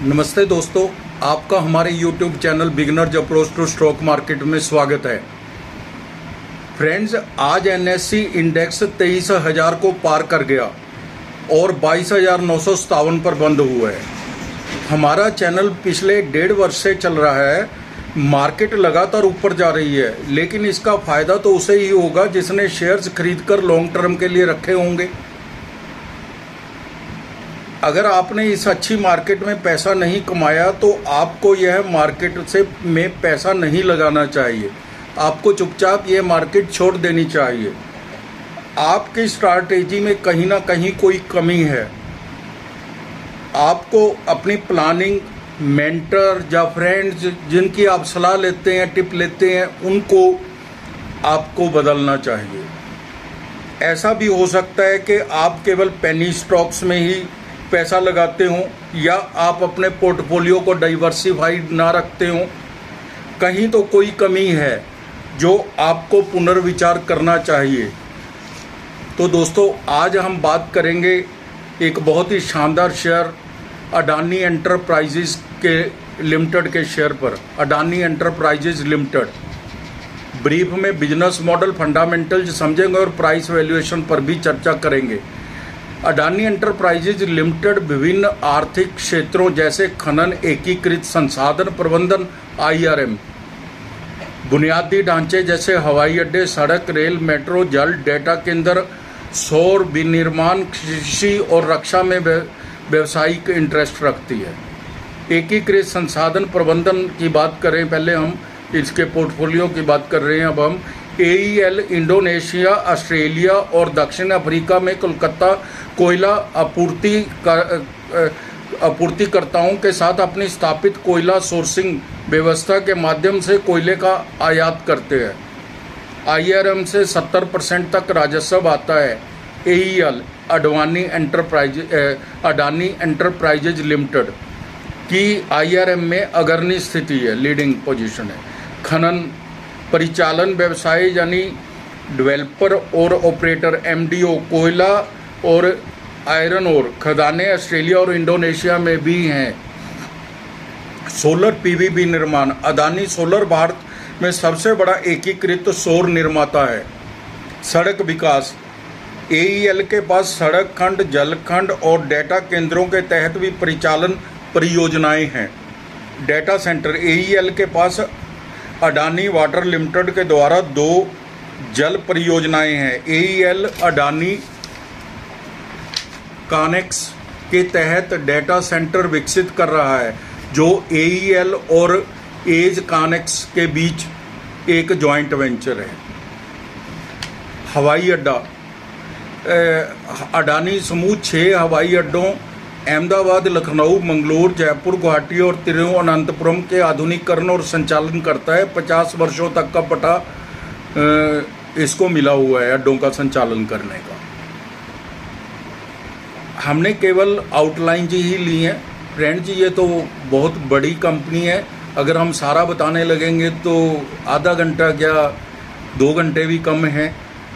नमस्ते दोस्तों, आपका हमारे YouTube channel beginners approach to stock market में स्वागत है। फ्रेंड्स, आज NSE इंडेक्स 23,000 को पार कर गया और 22,957 पर बंद हुआ है। हमारा चैनल पिछले 1.5 वर्ष से चल रहा है। मार्केट लगातार ऊपर जा रही है, लेकिन इसका फायदा तो उसे ही होगा जिसने शेयर्स खरीदकर लॉन्ग टर्म के लिए रखे होंगे। अगर आपने इस अच्छी मार्केट में पैसा नहीं कमाया तो आपको यह मार्केट में पैसा नहीं लगाना चाहिए। आपको चुपचाप यह मार्केट छोड़ देनी चाहिए। आपकी स्ट्रैटेजी में कहीं ना कहीं कोई कमी है। आपको अपनी प्लानिंग, मेंटर या फ्रेंड्स जिनकी आप सलाह लेते हैं, टिप लेते हैं, उनको आपको बदलना चाहिए। ऐसा भी हो सकता है कि आप केवल पेनी स्टॉक्स में ही पैसा लगाते हो या आप अपने पोर्टफोलियो को डाइवर्सिफाइड ना रखते हो। कहीं तो कोई कमी है जो आपको पुनर्विचार करना चाहिए। तो दोस्तों, आज हम बात करेंगे एक बहुत ही शानदार शेयर अडानी एंटरप्राइजेज के लिमिटेड के शेयर पर। अडानी एंटरप्राइजेज लिमिटेड ब्रीफ में बिजनेस मॉडल, फंडामेंटल्स समझेंगे और प्राइस वैल्यूएशन पर भी चर्चा करेंगे। अडानी एंटरप्राइजेज लिमिटेड विभिन्न आर्थिक क्षेत्रों जैसे खनन, एकीकृत संसाधन प्रबंधन (IRM), बुनियादी ढांचे जैसे हवाई अड्डे, सड़क, रेल, मेट्रो, जल, डेटा केंद्र, सौर विनिर्माण, कृषि और रक्षा में व्यवसायिक इंटरेस्ट रखती है। एकीकृत संसाधन प्रबंधन की बात करें, पहले हम इसके पोर्टफोलियो की बात कर रहे हैं। अब हम AEL इंडोनेशिया, ऑस्ट्रेलिया और दक्षिण अफ्रीका में कोलकाता कोयला आपूर्तिकर्ताओं के साथ अपनी स्थापित कोयला सोर्सिंग व्यवस्था के माध्यम से कोयले का आयात करते हैं। IRM से 70% तक राजस्व आता है। AEL अडानी एंटरप्राइजेज लिमिटेड की IRM में अग्रणी स्थिति है, लीडिंग पोजीशन है। खनन परिचालन व्यवसाय यानी डेवलपर और ऑपरेटर MDO, कोयला और आयरन और खदानें ऑस्ट्रेलिया और इंडोनेशिया में भी हैं। सोलर PV निर्माण, अडानी सोलर भारत में सबसे बड़ा एकीकृत सौर निर्माता है। सड़क विकास, AEL के पास सड़क खंड, जल खंड और डेटा केंद्रों के तहत भी परिचालन परियोजनाएं हैं। डेटा सेंटर, AEL के पास अडानी वाटर लिमिटेड के द्वारा 2 जल परियोजनाएं हैं। AEL अडानी कनेक्स के तहत डेटा सेंटर विकसित कर रहा है, जो AEL और एज कनेक्स के बीच एक जॉइंट वेंचर है। हवाई अड्डा, अडानी समूह 6 हवाई अड्डों अहमदाबाद, लखनऊ, मंगलौर, जयपुर, गुवाहाटी और तिरुवनंतपुरम के आधुनिकीकरण और संचालन करता है। 50 वर्षों तक का पटा इसको मिला हुआ है अड्डों का संचालन करने का। हमने केवल आउटलाइन ही ली है। फ्रेंड्स, ये तो बहुत बड़ी कंपनी है। अगर हम सारा बताने लगेंगे तो आधा घंटा क्या 2 घंटे भी कम है।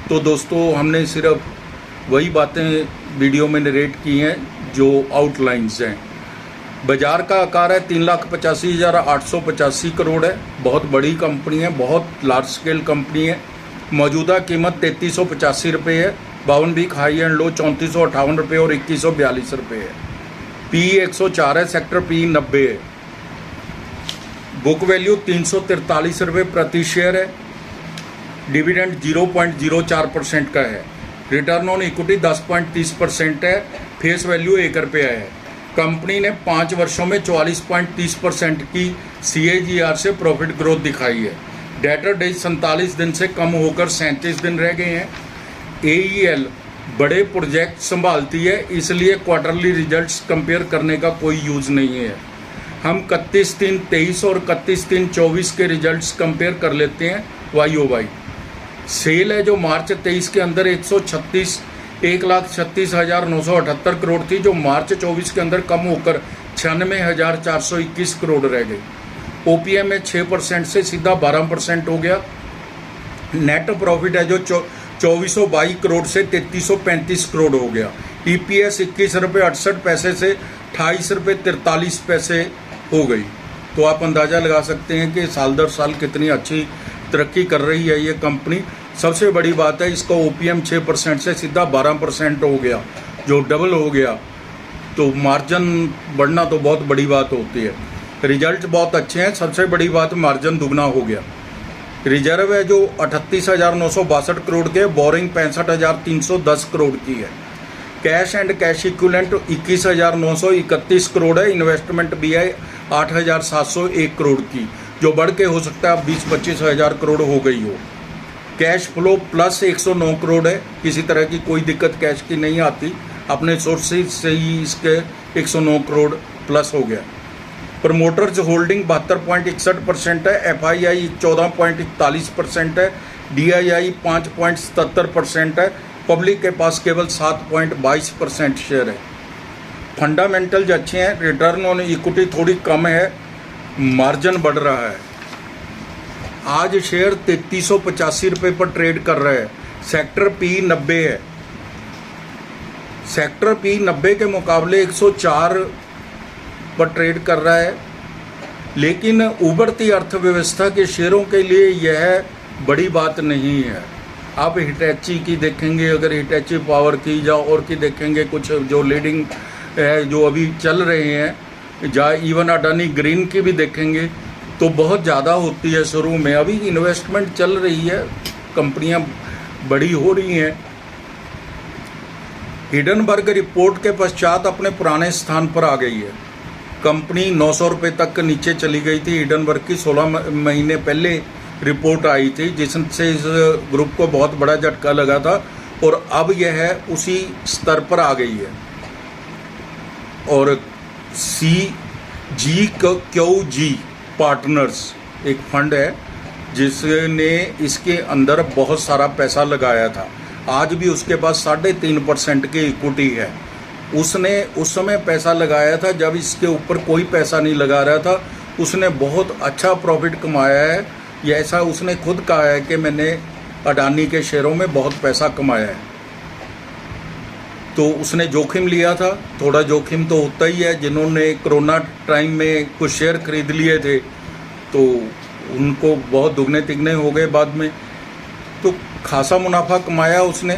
तो दोस्तों, हमने सिर्फ वही बातें वीडियो में नरेट की हैं जो आउटलाइंस हैं। बाजार का आकार है 3,85,885 करोड़ है। बहुत बड़ी कंपनी है, बहुत लार्ज स्केल कंपनी है। मौजूदा कीमत 3,385 रुपये है। 52 वीक हाई एंड लो 3,458 रुपये और 2,142 रुपये है। PE 104 है, सेक्टर PE 90 है। बुक वैल्यू 343 रुपये प्रति शेयर है। डिविडेंड 0.04% का है। रिटर्न ऑन इक्विटी 10.30% है। फेस वैल्यू 1 रुपया है। कंपनी ने 5 वर्षों में 44.30% की CAGR से प्रॉफिट ग्रोथ दिखाई है। डेटर डेज 47 दिन से कम होकर 37 दिन रह गए हैं। AEL बड़े प्रोजेक्ट संभालती है, इसलिए क्वार्टरली रिजल्ट्स कंपेयर करने का कोई यूज़ नहीं है। हम 31/3/23 और 31/3/24 के रिजल्ट्स कंपेयर कर लेते हैं YOY। सेल है जो मार्च 23 के अंदर 1,36,978 करोड़ थी, जो मार्च 24 के अंदर कम होकर 96,421 करोड़ रह गई। OPM में 6% से सीधा 12% हो गया। नेट प्रॉफिट है जो 2,422 करोड़ से 3,335 करोड़ हो गया। EPS 21 रुपये 68 पैसे से ₹28.43 हो गई। तो आप अंदाज़ा लगा सकते हैं कि साल दर साल कितनी अच्छी तरक्की कर रही है ये कंपनी। सबसे बड़ी बात है, इसका ओपीएम 6% से सीधा 12% हो गया, जो डबल हो गया। तो मार्जिन बढ़ना तो बहुत बड़ी बात होती है। रिजल्ट बहुत अच्छे हैं, सबसे बड़ी बात मार्जिन दुगना हो गया। रिजर्व है जो 38,962 करोड़ के, बोरिंग 65,310 करोड़ की है। Cash and cash equivalent 21,931 crore है। इन्वेस्टमेंट भी है 8,701 करोड़ की, जो बढ़ के हो सकता है 20-25 हज़ार करोड़ हो गई हो। कैश फ्लो प्लस 109 करोड़ है, किसी तरह की कोई दिक्कत कैश की नहीं आती, अपने सोर्सेज से ही इसके 109 करोड़ प्लस हो गया। प्रमोटर्स होल्डिंग 72.61% है, एफआईआई 14.41% है, डीआईआई 5.77% है, पब्लिक के पास केवल 7.22% शेयर है। फंडामेंटल्स अच्छे हैं, रिटर्न ऑन इक्विटी थोड़ी कम है, मार्जिन बढ़ रहा है। आज शेयर 3385 रुपये पर ट्रेड कर रहे हैं। सेक्टर पी 90 है, सेक्टर पी 90 के मुकाबले 104 पर ट्रेड कर रहा है। लेकिन उभरती अर्थव्यवस्था के शेयरों के लिए यह बड़ी बात नहीं है। आप हिटैची की देखेंगे, अगर हिटैची पावर की या और की देखेंगे, कुछ जो लीडिंग है जो अभी चल रहे हैं, या इवन अडानी ग्रीन की भी देखेंगे तो बहुत ज़्यादा होती है शुरू में। अभी इन्वेस्टमेंट चल रही है, कंपनियां बड़ी हो रही हैं। हिडनबर्ग रिपोर्ट के पश्चात अपने पुराने स्थान पर आ गई है। कंपनी 900 रुपये तक नीचे चली गई थी। हिडनबर्ग की 16 महीने पहले रिपोर्ट आई थी, जिससे इस ग्रुप को बहुत बड़ा झटका लगा था, और अब यह उसी स्तर पर आ गई है। और CGQG पार्टनर्स एक फंड है जिसने इसके अंदर बहुत सारा पैसा लगाया था। आज भी उसके पास 3.5% की इक्विटी है। उसने उस समय पैसा लगाया था जब इसके ऊपर कोई पैसा नहीं लगा रहा था। उसने बहुत अच्छा प्रॉफिट कमाया है। ये ऐसा उसने खुद कहा है कि मैंने अडानी के शेयरों में बहुत पैसा कमाया है। तो उसने जोखिम लिया था, थोड़ा जोखिम तो होता ही है। जिन्होंने कोरोना टाइम में कुछ शेयर खरीद लिए थे तो उनको बहुत दुगने तिगने हो गए बाद में, तो खासा मुनाफा कमाया उसने।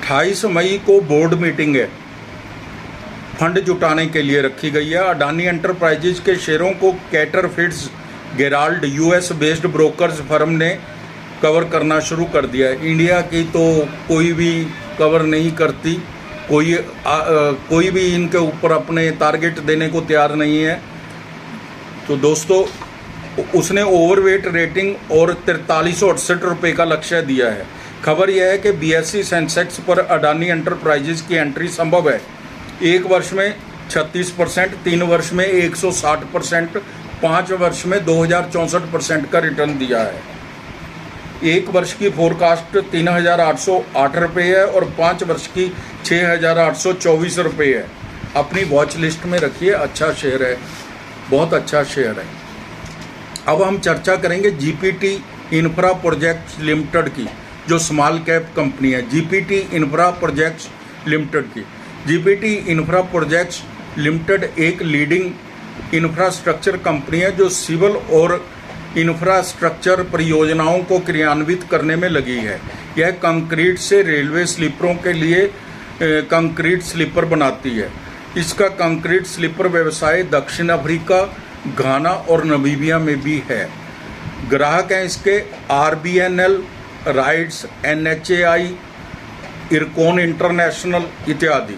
28 मई को बोर्ड मीटिंग है, फंड जुटाने के लिए रखी गई है। अडानी एंटरप्राइजेज के शेयरों को Cantor Fitzgerald US based brokers firm ने कवर करना शुरू कर दिया है। इंडिया की तो कोई भी कवर नहीं करती, कोई भी इनके ऊपर अपने टारगेट देने को तैयार नहीं है। तो दोस्तों, उसने ओवरवेट रेटिंग और 4368 रुपये का लक्ष्य दिया है। खबर यह है कि BSE सेंसेक्स पर अडानी एंटरप्राइजेज की एंट्री संभव है। 1 वर्ष में 36%, 3 वर्ष में 160%, 5 वर्ष में 2064% का रिटर्न दिया है। 1 वर्ष की फोरकास्ट 3,808 रुपये है और 5 वर्ष की 6,824 रुपये है। अपनी वॉच लिस्ट में रखिए, अच्छा शेयर है, बहुत अच्छा शेयर है। अब हम चर्चा करेंगे GPT इंफ्रा प्रोजेक्ट्स लिमिटेड की, जो स्मॉल कैप कंपनी है। GPT इंफ्रा प्रोजेक्ट्स लिमिटेड की। GPT इंफ्रा प्रोजेक्ट्स लिमिटेड एक लीडिंग इंफ्रास्ट्रक्चर कंपनी है जो सिविल और इंफ्रास्ट्रक्चर परियोजनाओं को क्रियान्वित करने में लगी है। यह कंक्रीट से रेलवे स्लीपरों के लिए कंक्रीट स्लीपर बनाती है। इसका कंक्रीट स्लीपर व्यवसाय दक्षिण अफ्रीका, घाना और नमीबिया में भी है। ग्राहक हैं इसके RBNL, rides, NHAI, IRCON international इत्यादि।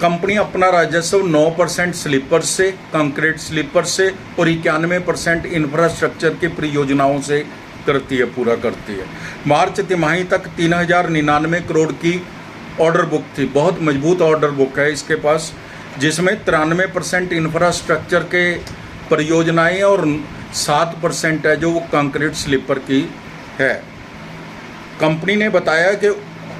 कंपनी अपना राजस्व 9% स्लीपर से, कंक्रीट स्लीपर से और 91% इंफ्रास्ट्रक्चर की परियोजनाओं से करती है, पूरा करती है। मार्च तिमाही तक 3099 करोड़ की ऑर्डर बुक थी। बहुत मजबूत ऑर्डर बुक है इसके पास, जिसमें 93% इंफ्रास्ट्रक्चर के परियोजनाएं और 7% है जो वो कंक्रीट स्लीपर की है। कंपनी ने बताया कि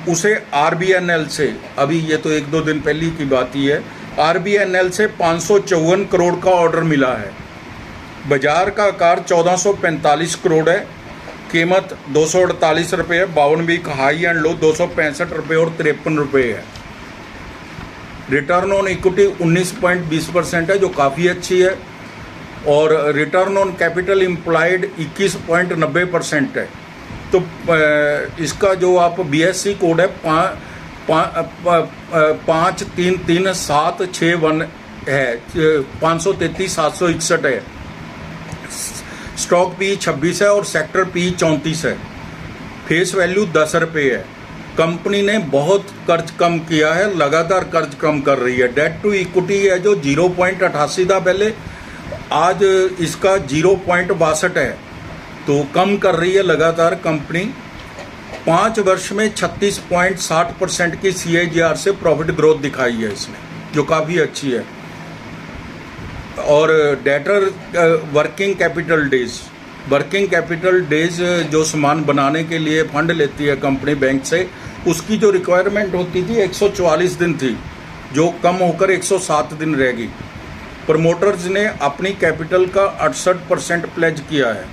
उसे RBNL से, अभी ये तो 1-2 दिन पहले की बात ही है, RBNL से 554 करोड़ का ऑर्डर मिला है। बाजार का आकार 1445 करोड़ है। कीमत 248 रुपये है। 52 वीक हाई एंड लो 265 रुपये और 53 रुपये है। रिटर्न ऑन इक्विटी 19.20% है, जो काफ़ी अच्छी है, और रिटर्न ऑन कैपिटल एम्प्लॉयड 21.90% है। तो इसका जो आप BSE कोड है 533761 है, 533,761 है। स्टॉक पी 26 है और सेक्टर पी 34 है। फेस वैल्यू 10 रुपये है। कंपनी ने बहुत कर्ज कम किया है, लगातार कर्ज कम कर रही है। डेट टू इक्विटी है जो 0.88 था पहले, आज इसका 0.62 है, तो कम कर रही है लगातार कंपनी। 5 वर्ष में 36.60% की CAGR से प्रॉफिट ग्रोथ दिखाई है इसने, जो काफ़ी अच्छी है। और डेटर वर्किंग कैपिटल डेज जो सामान बनाने के लिए फंड लेती है कंपनी बैंक से, उसकी जो रिक्वायरमेंट होती थी 144 दिन थी, जो कम होकर 107 दिन रहेगी। प्रमोटर्स ने अपनी कैपिटल का 68% प्लेज किया है।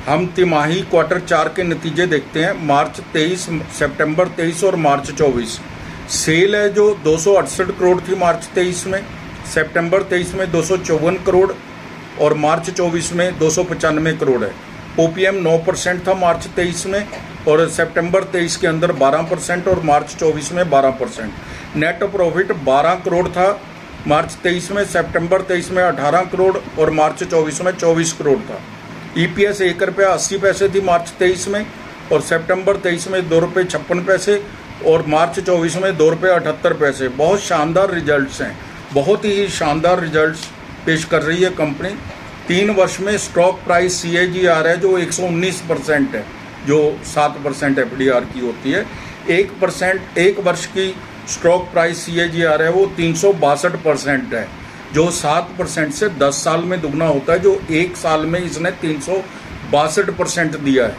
हम तिमाही क्वार्टर 4 के नतीजे देखते हैं। मार्च 23, सितंबर 23 और मार्च 24। सेल है जो 268 करोड़ थी मार्च 23 में, सितंबर 23 में 254 करोड़ और मार्च 24 में 295 करोड़ है। OPM 9% था मार्च 23 में, और सितंबर 23 के अंदर 12% और मार्च 24 में 12%। नेट प्रॉफिट 12 करोड़ था मार्च 23 में, सितंबर 23 में 18 करोड़ और मार्च 24 में 24 करोड़ था। EPS 1 रुपया 80 पैसे थी मार्च 23 में, और सितंबर 23 में 2 रुपये 56 पैसे और मार्च 24 में 2 रुपये 78 पैसे। बहुत शानदार रिजल्ट्स हैं, बहुत ही शानदार रिजल्ट्स पेश कर रही है कंपनी। 3 वर्ष में स्टॉक प्राइस CAGR है जो 119% है, जो 7% FDR की होती है। 1 वर्ष की स्टॉक प्राइस CAGR है वो 362% है, जो 7% से 10 साल में दुगना होता है, जो 1 साल में इसने 362% दिया है।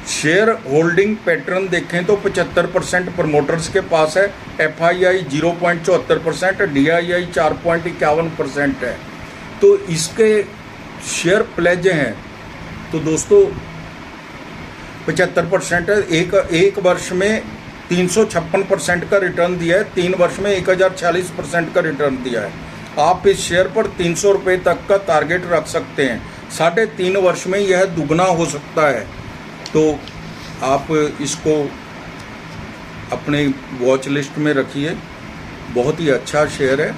शेयर होल्डिंग पैटर्न देखें तो 75% प्रमोटर्स के पास है, FII 0.74%, DII 4.51% है। तो इसके शेयर प्लेज हैं तो दोस्तों 75% है। एक वर्ष में 356% का रिटर्न दिया है, 3 वर्ष में 1046% का रिटर्न दिया है। आप इस शेयर पर 300 रुपये तक का टारगेट रख सकते हैं। 3.5 वर्ष में यह दुगना हो सकता है, तो आप इसको अपने वॉच लिस्ट में रखिए। बहुत ही अच्छा शेयर है।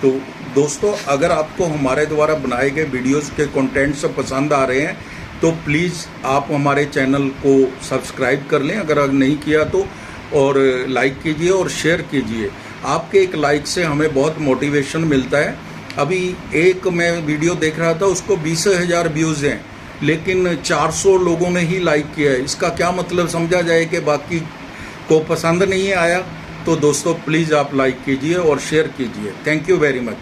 तो दोस्तों, अगर आपको हमारे द्वारा बनाए गए वीडियोस के कंटेंट्स पसंद आ रहे हैं तो प्लीज़ आप हमारे चैनल को सब्सक्राइब कर लें अगर नहीं किया तो, और लाइक कीजिए और शेयर कीजिए। आपके एक लाइक से हमें बहुत मोटिवेशन मिलता है। अभी एक मैं वीडियो देख रहा था, उसको 20,000 व्यूज़ हैं, लेकिन 400 लोगों ने ही लाइक किया है। इसका क्या मतलब समझा जाए कि बाकी को पसंद नहीं आया। तो दोस्तों प्लीज़ आप लाइक कीजिए और शेयर कीजिए। Thank you very much.